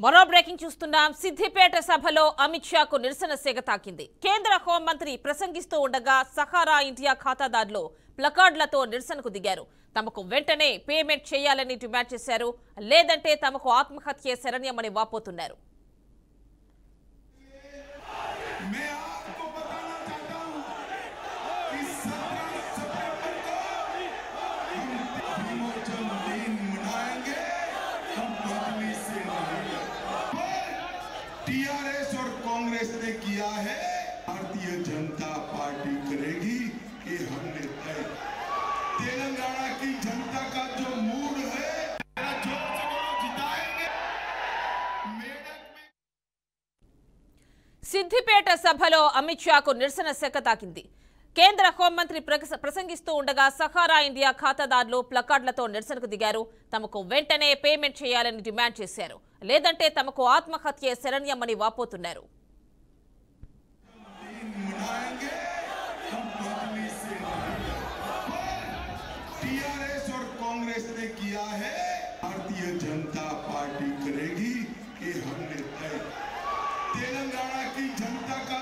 మరో బ్రేకింగ్ చూస్తున్నాం. సిద్దిపేట సభలో అమిత్ షాకు నిరసన సెగ తాకింది. కేంద్ర హోంమంత్రి ప్రసంగిస్తూ ఉండగా సహారా ఇండియా ఖాతాదారులు ప్లకార్డులతో నిరసనకు దిగారు. తమకు వెంటనే పేమెంట్ చేయాలని డిమాండ్ చేశారు. లేదంటే తమకు ఆత్మహత్య శరణ్యమని వాపోతున్నారు. टीआरएस और कांग्रेस ने किया है, भारतीय जनता पार्टी करेगी कि हमने तय। तेलंगाना की जनता का जो मूड है, जोर से बोलो, जिताएंगे। సిద్దిపేట సభలో అమిత్ షాకు నిరసన సెగ తాకింది. కేంద్ర హోంమంత్రి ప్రసంగిస్తూ ఉండగా సహారా ఇండియా ఖాతాదారులు ప్లకార్డులతో నిరసనకు దిగారు. తమకు వెంటనే పేమెంట్ చేయాలని డిమాండ్ చేశారు. లేదంటే తమకు ఆత్మహత్య శరణ్యమని వాపోతున్నారు. टीआरएस और कांग्रेस ने किया है, भारतीय जनता पार्टी करेगी कि हमने तय। तेलंगाना की जनता का